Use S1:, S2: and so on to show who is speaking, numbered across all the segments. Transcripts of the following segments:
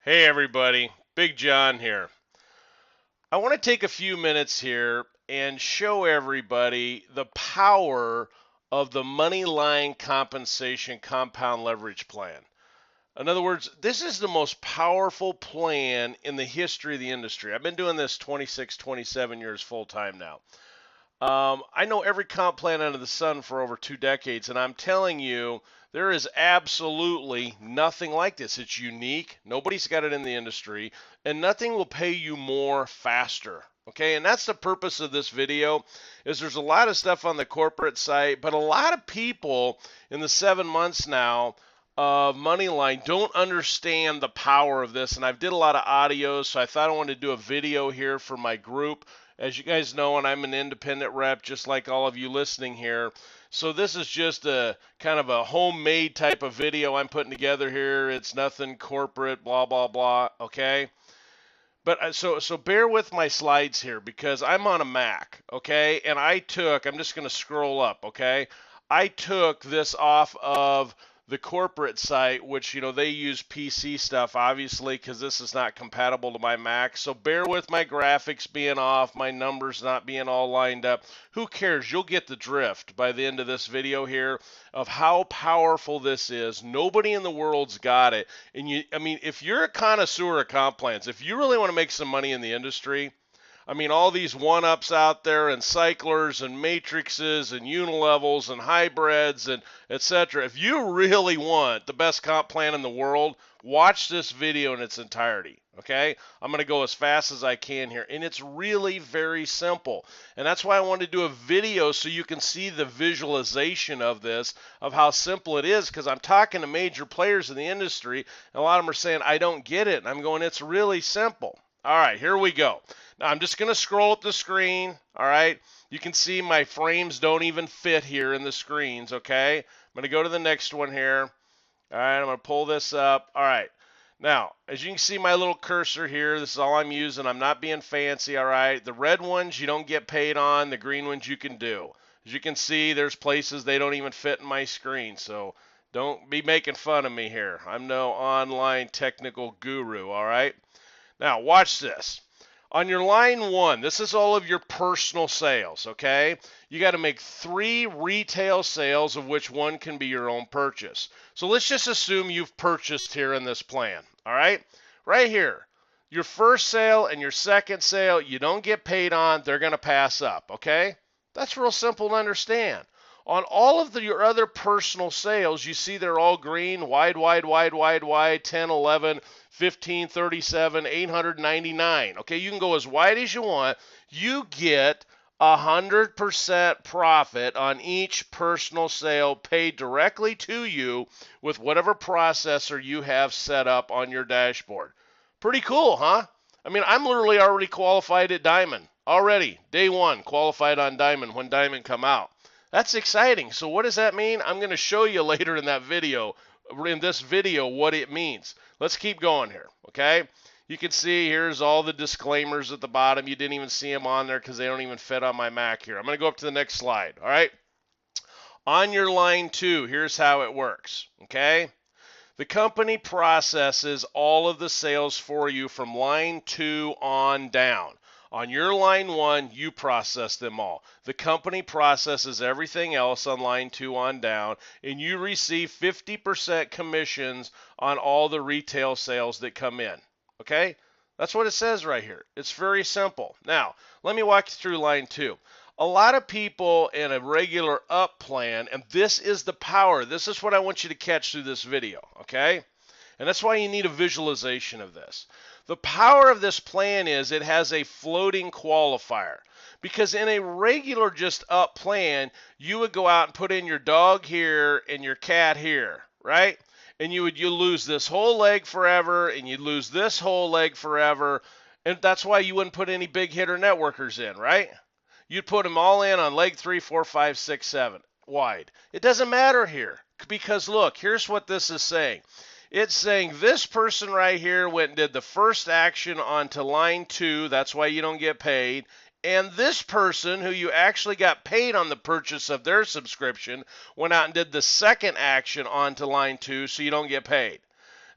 S1: Hey everybody, Big John here. I want to take a few minutes here and show everybody the power of the Moneyline compensation compound leverage plan. In other words, this is the most powerful plan in the history of the industry. I've been doing this 26, 27 years full time now. I know every comp plan under the sun for over 2 decades, and I'm telling you, there is absolutely nothing like this. It's unique. Nobody's got it in the industry, and nothing will pay you more faster. Okay, and that's the purpose of this video. Is there's a lot of stuff on the corporate site, but a lot of people in the 7 months now of Moneyline don't understand the power of this. And I've did a lot of audios, so I thought I wanted to do a video here for my group. As you guys know, and I'm an independent rep, just like all of you listening here. So this is just a kind of a homemade type of video I'm putting together here. It's nothing corporate, blah, blah, blah, okay? But so bear with my slides here because I'm on a Mac, okay? And I'm just going to scroll up, okay? I took this off of the corporate site, which, they use PC stuff, obviously, because this is not compatible to my Mac. So bear with my graphics being off, my numbers not being all lined up. Who cares? You'll get the drift by the end of this video here of how powerful this is. Nobody in the world's got it. And if you're a connoisseur of comp plans, if you really want to make some money in the industry, all these one-ups out there and cyclers and matrices and unilevels and hybrids and etc. If you really want the best comp plan in the world, watch this video in its entirety, okay? I'm going to go as fast as I can here, and it's really very simple. And that's why I wanted to do a video so you can see the visualization of this, of how simple it is, because I'm talking to major players in the industry, and a lot of them are saying, I don't get it. And I'm going, it's really simple. All right, here we go. Now, I'm just going to scroll up the screen, all right? You can see my frames don't even fit here in the screens, okay? I'm going to go to the next one here. All right, I'm going to pull this up. All right. Now, as you can see my little cursor here, this is all I'm using. I'm not being fancy, all right? The red ones you don't get paid on. The green ones you can do. As you can see, there's places they don't even fit in my screen, so don't be making fun of me here. I'm no online technical guru, all right? Now, watch this. On your line one, this is all of your personal sales, okay? You got to make 3 retail sales, of which one can be your own purchase. So let's just assume you've purchased here in this plan, all right? Right here, your first sale and your second sale, you don't get paid on, they're going to pass up, okay? That's real simple to understand. On all of your other personal sales, you see they're all green, wide, 10, 11, 15, 37, 899. Okay, you can go as wide as you want. You get 100% profit on each personal sale paid directly to you with whatever processor you have set up on your dashboard. Pretty cool, huh? I'm literally already qualified at Diamond. Already, day one, qualified on Diamond when Diamond come out. That's exciting. So what does that mean? I'm going to show you later in this video, what it means. Let's keep going here, okay? You can see here's all the disclaimers at the bottom. You didn't even see them on there because they don't even fit on my Mac here. I'm going to go up to the next slide, all right? On your line 2, here's how it works, okay? The company processes all of the sales for you from line 2 on down. On your line 1, you process them all. The company processes everything else on line 2 on down, and you receive 50% commissions on all the retail sales that come in. Okay? That's what it says right here. It's very simple. Now, let me walk you through line 2. A lot of people in a regular up plan, and this is the power. This is what I want you to catch through this video, okay? And that's why you need a visualization of this. The power of this plan is it has a floating qualifier. Because in a regular just up plan, you would go out and put in your dog here and your cat here, right? And you lose this whole leg forever, and you'd lose this whole leg forever. And that's why you wouldn't put any big hitter networkers in, right? You'd put them all in on leg 3, 4, 5, 6, 7 wide. It doesn't matter here because look, here's what this is saying. It's saying this person right here went and did the first action onto line 2. That's why you don't get paid. And this person who you actually got paid on the purchase of their subscription went out and did the second action onto line 2, so you don't get paid.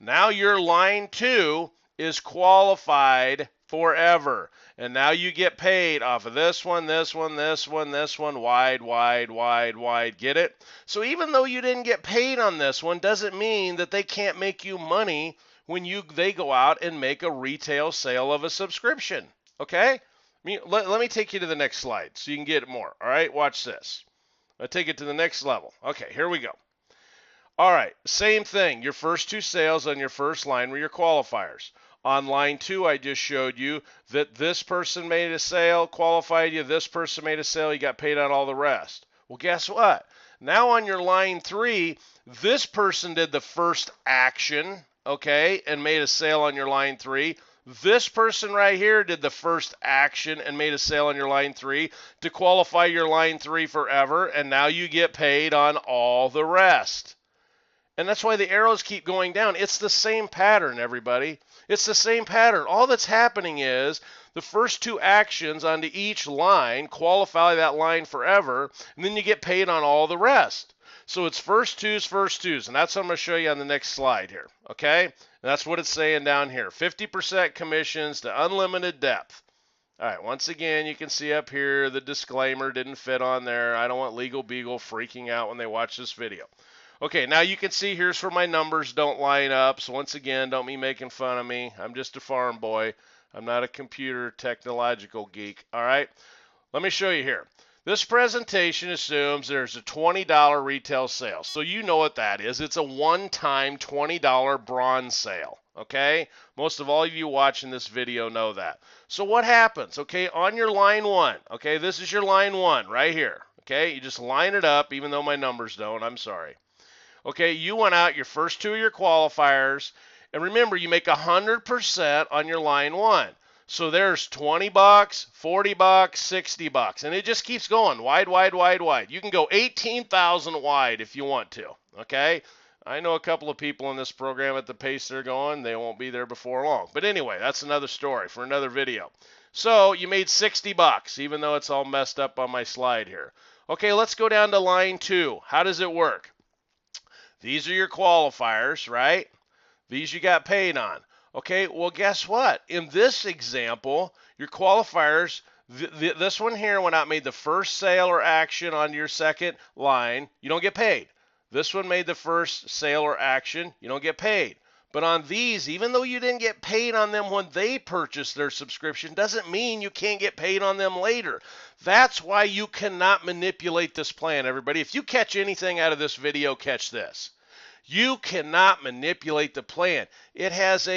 S1: Now your line 2 is qualified forever. And now you get paid off of this one, this one, this one, this one, wide, wide, wide, wide. Get it? So even though you didn't get paid on this one, doesn't mean that they can't make you money when they go out and make a retail sale of a subscription. Okay? Let me take you to the next slide so you can get more. All right? Watch this. I'll take it to the next level. Okay, here we go. All right, same thing. Your first two sales on your first line were your qualifiers. On line 2, I just showed you that this person made a sale, qualified you, this person made a sale, you got paid on all the rest. Well, guess what? Now on your line 3, this person did the first action, okay, and made a sale on your line 3. This person right here did the first action and made a sale on your line 3 to qualify your line 3 forever, and now you get paid on all the rest. And that's why the arrows keep going down. It's the same pattern, everybody. It's the same pattern. All that's happening is the first two actions onto each line qualify that line forever, and then you get paid on all the rest. So it's first twos, and that's what I'm going to show you on the next slide here, okay? And that's what it's saying down here. 50% commissions to unlimited depth. All right, once again, you can see up here the disclaimer didn't fit on there. I don't want Legal Beagle freaking out when they watch this video. Okay, now you can see here's where my numbers don't line up. So once again, don't be making fun of me. I'm just a farm boy. I'm not a computer technological geek. All right, let me show you here. This presentation assumes there's a $20 retail sale. So you know what that is. It's a one-time $20 bronze sale. Okay, most of all of you watching this video know that. So what happens? Okay, on your line 1, okay, this is your line 1 right here. Okay, you just line it up, even though my numbers don't. I'm sorry. Okay, you went out your first two of your qualifiers, and remember, you make 100% on your line 1. So there's $20, $40, $60, and it just keeps going wide, wide, wide, wide. You can go 18,000 wide if you want to. Okay, I know a couple of people in this program at the pace they're going, they won't be there before long. But anyway, that's another story for another video. So you made $60, even though it's all messed up on my slide here. Okay, let's go down to line 2. How does it work? These are your qualifiers, right? These you got paid on. Okay, well, guess what? In this example, your qualifiers, this one here went out and made the first sale or action on your second line. You don't get paid. This one made the first sale or action. You don't get paid. But on these, even though you didn't get paid on them when they purchased their subscription, doesn't mean you can't get paid on them later. That's why you cannot manipulate this plan, everybody. If you catch anything out of this video, catch this. You cannot manipulate the plan. It has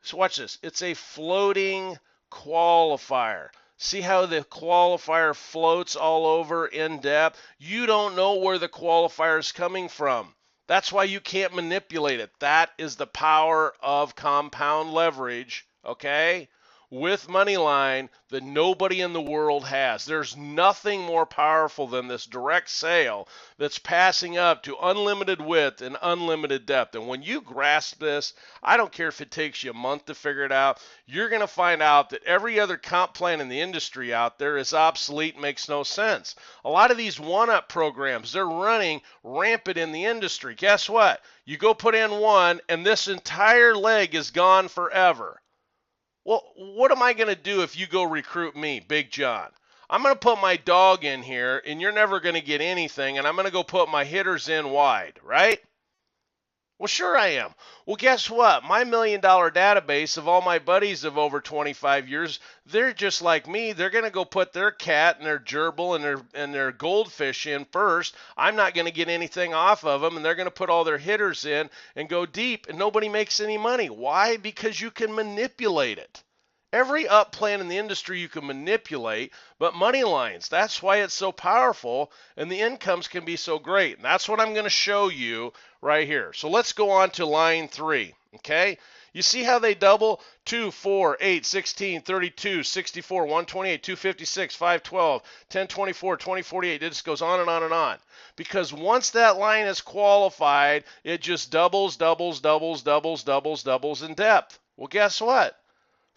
S1: so watch this, it's a floating qualifier. See how the qualifier floats all over in depth? You don't know where the qualifier is coming from. That's why you can't manipulate it. That is the power of compound leverage, okay, with Moneyline that nobody in the world has. There's nothing more powerful than this direct sale that's passing up to unlimited width and unlimited depth. And when you grasp this, I don't care if it takes you a month to figure it out, you're going to find out that every other comp plan in the industry out there is obsolete and makes no sense. A lot of these one-up programs, they're running rampant in the industry. Guess what? You go put in one, and this entire leg is gone forever. Well, what am I going to do if you go recruit me, Big John? I'm going to put my dog in here, and you're never going to get anything, and I'm going to go put my hitters in wide, right? Well, sure I am. Well, guess what? My $1 million database of all my buddies of over 25 years, they're just like me. They're going to go put their cat and their gerbil and their goldfish in first. I'm not going to get anything off of them, and they're going to put all their hitters in and go deep, and nobody makes any money. Why? Because you can manipulate it. Every up plan in the industry you can manipulate, but Moneyline's, that's why it's so powerful, and the incomes can be so great. And that's what I'm going to show you right here. So let's go on to line 3, okay? You see how they double? 2, 4, 8, 16, 32, 64, 128, 256, 512, 1024, 2048. It just goes on and on and on. Because once that line is qualified, it just doubles, doubles, doubles, doubles, doubles, doubles in depth. Well, guess what?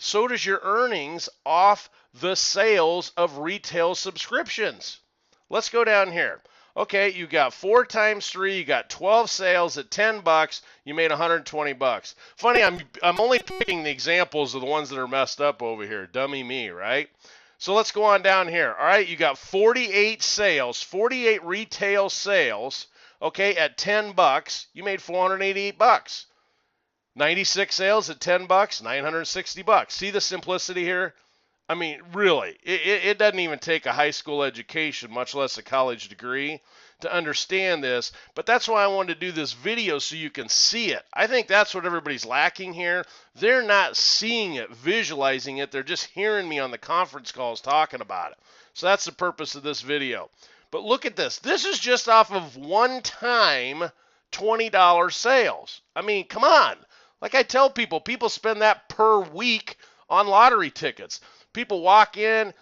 S1: So does your earnings off the sales of retail subscriptions. Let's go down here. Okay, you got 4 times 3, you got 12 sales at 10 bucks, you made 120 bucks. Funny, I'm only picking the examples of the ones that are messed up over here. Dummy me, right? So let's go on down here. All right, you got 48 sales, 48 retail sales, okay, at 10 bucks, you made 488 bucks. 96 sales at 10 bucks, 960 bucks. See the simplicity here? I mean, really, it doesn't even take a high school education, much less a college degree, to understand this. But that's why I wanted to do this video so you can see it. I think that's what everybody's lacking here. They're not seeing it, visualizing it. They're just hearing me on the conference calls talking about it. So that's the purpose of this video. But look at this. This is just off of one-time $20 sales. I mean, come on. Like I tell people, people spend that per week on lottery tickets. People walk in,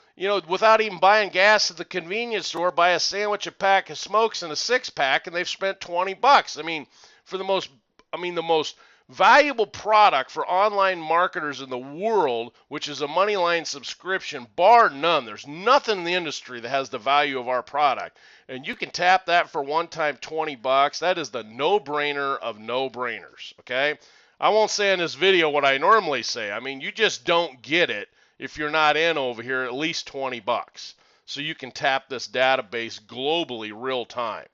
S1: without even buying gas at the convenience store, buy a sandwich, a pack of smokes, and a 6-pack, and they've spent 20 bucks. I mean, the most valuable product for online marketers in the world, which is a Moneyline subscription, bar none. There's nothing in the industry that has the value of our product. And you can tap that for one time 20 bucks. That is the no-brainer of no-brainers, okay? I won't say in this video what I normally say. I mean, you just don't get it if you're not in over here at least 20 bucks. So you can tap this database globally real time.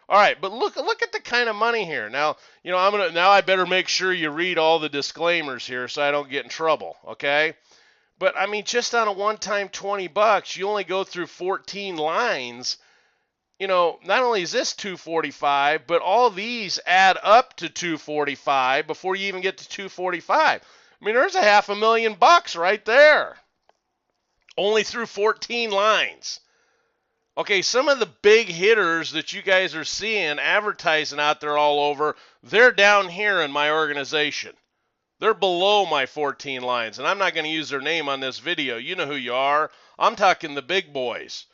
S1: All right, but look at the kind of money here. Now, I better make sure you read all the disclaimers here so I don't get in trouble, okay? But I mean, just on a one-time 20 bucks, you only go through 14 lines. Not only is this 245, but all these add up to 245 before you even get to 245. I mean, there's a $500,000 right there. Only through 14 lines. Okay, some of the big hitters that you guys are seeing advertising out there all over, they're down here in my organization. They're below my 14 lines, and I'm not going to use their name on this video. You know who you are. I'm talking the big boys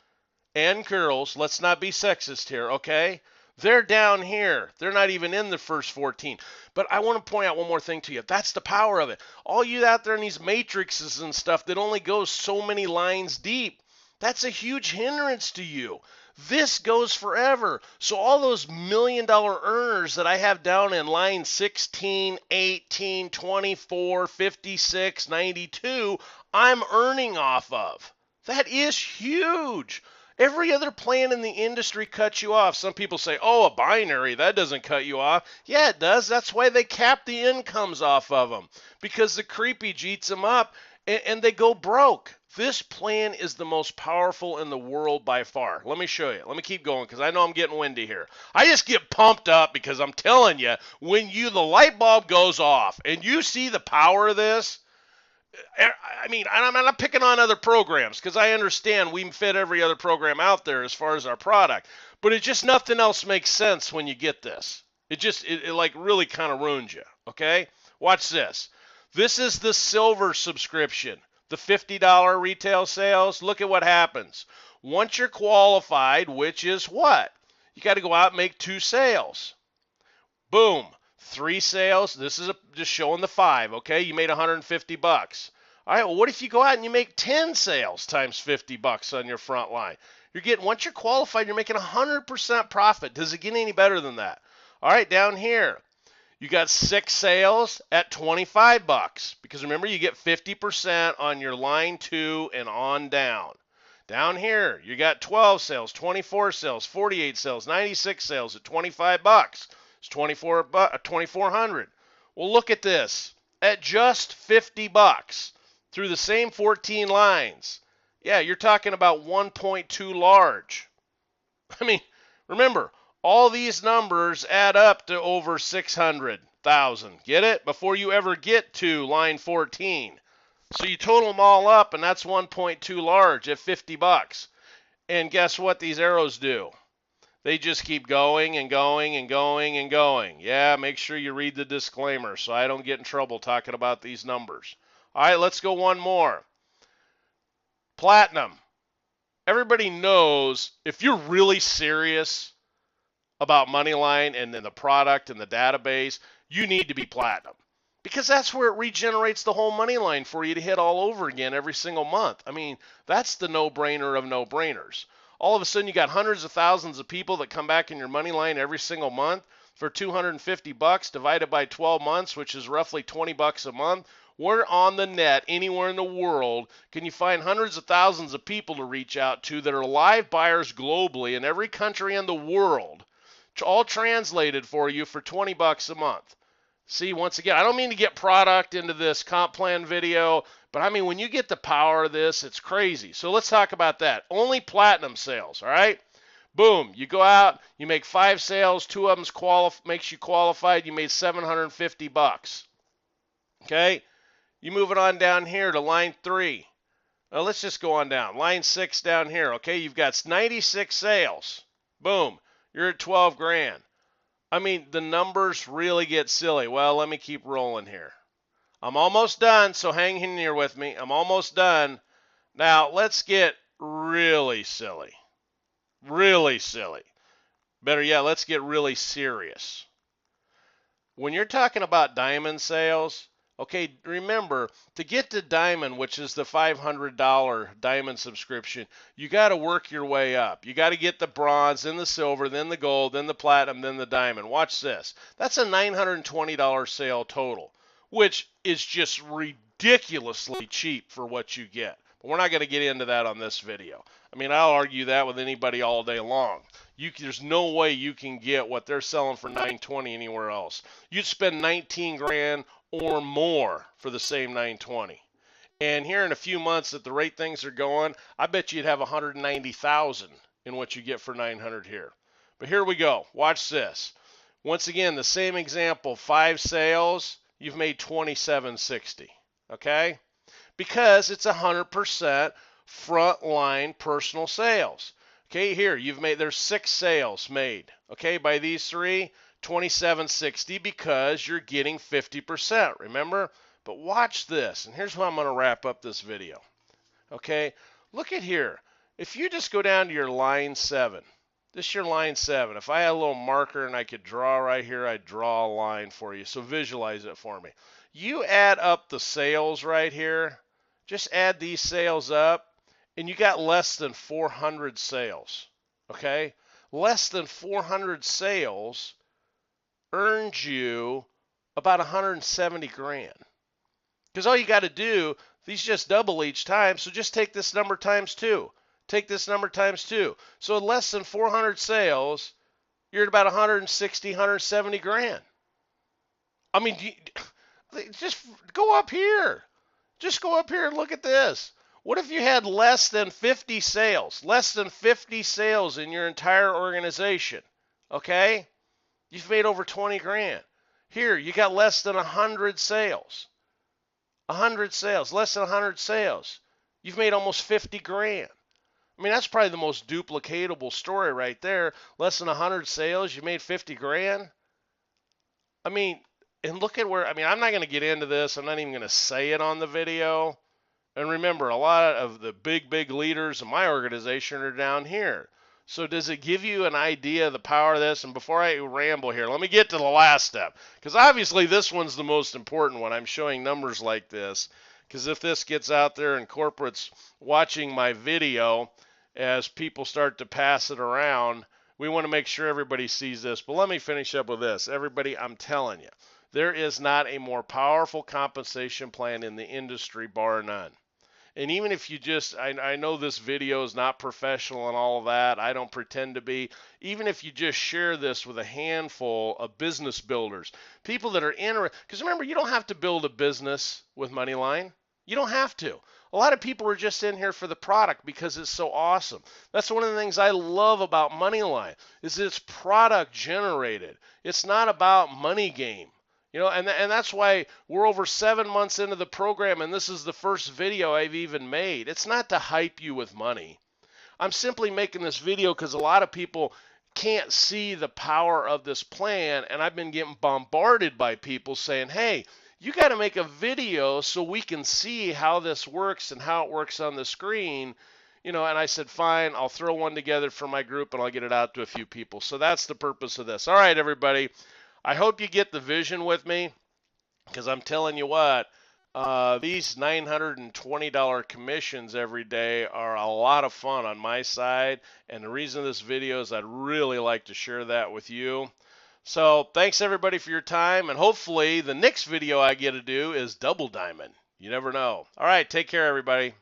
S1: and girls. Let's not be sexist here, okay? They're down here. They're not even in the first 14. But I want to point out one more thing to you. That's the power of it. All you out there in these matrices and stuff that only goes so many lines deep, that's a huge hindrance to you. This goes forever. So all those $1 million earners that I have down in line 16, 18, 24, 56, 92, I'm earning off of. That is huge. Every other plan in the industry cuts you off. Some people say, oh, a binary, that doesn't cut you off. Yeah, it does. That's why they cap the incomes off of them, because the creepy eats them up and they go broke. This plan is the most powerful in the world by far. Let me show you. Let me keep going because I know I'm getting windy here. I just get pumped up because I'm telling you, when the light bulb goes off and you see the power of this, I mean, I'm not picking on other programs because I understand we fit every other program out there as far as our product, but it just nothing else makes sense when you get this. It like really kind of ruins you, okay? Watch this. This is the silver subscription, the $50 retail sales. Look at what happens. Once you're qualified, which is what? You got to go out and make 2 sales. Boom. 3 sales. This is just showing the 5, okay? You made 150 bucks. All right, well, what if you go out and you make 10 sales times 50 bucks on your front line? Once you're qualified, you're making 100% profit. Does it get any better than that? All right, down here, you got 6 sales at 25 bucks because remember, you get 50% on your line 2 and on down. Down here, you got 12 sales, 24 sales, 48 sales, 96 sales at 25 bucks. It's 2,400. Well, look at this. At just 50 bucks through the same 14 lines. Yeah, you're talking about 1.2 large. I mean, remember, all these numbers add up to over 600,000. Get it? Before you ever get to line 14. So you total them all up, and that's 1.2 large at 50 bucks. And guess what these arrows do? They just keep going and going and going and going. Yeah, make sure you read the disclaimer so I don't get in trouble talking about these numbers. All right, let's go one more. Platinum. Everybody knows if you're really serious about Moneyline and the product and the database, you need to be platinum. Because that's where it regenerates the whole Moneyline for you to hit all over again every single month. I mean, that's the no-brainer of no-brainers. All of a sudden, you got hundreds of thousands of people that come back in your money line every single month for $250 divided by 12 months, which is roughly $20 a month. Where on the net, anywhere in the world, can you find hundreds of thousands of people to reach out to that are live buyers globally in every country in the world, all translated for you for $20 a month? See, once again, I don't mean to get product into this comp plan video, but I mean, when you get the power of this, it's crazy. So let's talk about that. Only platinum sales, all right? Boom, you go out, you make 5 sales, 2 of them makes you qualified, you made $750. Okay? You move it on down here to line 3. Let's just go on down. Line 6 down here, okay? You've got 96 sales. Boom, you're at 12 grand. I mean, the numbers really get silly. Well, let me keep rolling here. I'm almost done, so hang in here with me. I'm almost done. Now, let's get really silly. Really silly. Better yet, let's get really serious. When you're talking about diamond sales, okay, remember, to get to diamond, which is the $500 diamond subscription, you got to work your way up. You got to get the bronze, then the silver, then the gold, then the platinum, then the diamond. Watch this. That's a $920 sale total, which is just ridiculously cheap for what you get. But we're not going to get into that on this video. I mean, I'll argue that with anybody all day long. There's no way you can get what they're selling for $920 anywhere else. You'd spend 19 grand or more for the same 920. And here in a few months, at the rate things are going, I bet you'd have 190,000 in what you get for 900 here. But here we go. Watch this. Once again, the same example, 5 sales, you've made $27.60. Okay? Because it's 100% frontline personal sales. Okay, here there's 6 sales made. Okay, by these 3, $27.60 because you're getting 50%. Remember? But watch this, and here's how I'm going to wrap up this video. Okay, look at here. If you just go down to your line 7, this is your line 7. If I had a little marker and I could draw right here, I'd draw a line for you. So visualize it for me. You add up the sales right here. Just add these sales up, and you got less than 400 sales, okay? Less than 400 sales earns you about 170 grand. Because all you got to do, these just double each time, so just take this number times 2. Take this number times 2. So less than 400 sales, you're at about 160, 170 grand. I mean, just go up here. Just go up here and look at this. What if you had less than 50 sales? Less than 50 sales in your entire organization, okay? You've made over 20 grand. Here, you got less than 100 sales. 100 sales, less than 100 sales. You've made almost 50 grand. I mean, that's probably the most duplicatable story right there. Less than 100 sales, you made 50 grand. I mean, and look at where, I mean, I'm not going to get into this. I'm not even going to say it on the video. And remember, a lot of the big leaders in my organization are down here. So does it give you an idea of the power of this? And before I ramble here, let me get to the last step. Because obviously this one's the most important one. I'm showing numbers like this. Because if this gets out there and corporates watching my video as people start to pass it around, we want to make sure everybody sees this. But let me finish up with this. Everybody, I'm telling you, there is not a more powerful compensation plan in the industry, bar none. And even if you just, I know this video is not professional and all of that. I don't pretend to be. Even if you just share this with a handful of business builders, people that are interested, because remember, you don't have to build a business with Moneyline. You don't have to. A lot of people are just in here for the product because it's so awesome. That's one of the things I love about Moneyline is it's product generated. It's not about money game. You know, and that's why we're over 7 months into the program, and this is the first video I've even made. It's not to hype you with money. I'm simply making this video because a lot of people can't see the power of this plan, and I've been getting bombarded by people saying, hey, you got to make a video so we can see how this works and how it works on the screen. You know, and I said, fine, I'll throw one together for my group, and I'll get it out to a few people. So that's the purpose of this. All right, everybody. I hope you get the vision with me, because I'm telling you what, These $920 commissions every day are a lot of fun on my side, and the reason of this video is I'd really like to share that with you. So thanks everybody for your time, and hopefully the next video I get to do is double diamond. You never know. All right, take care everybody.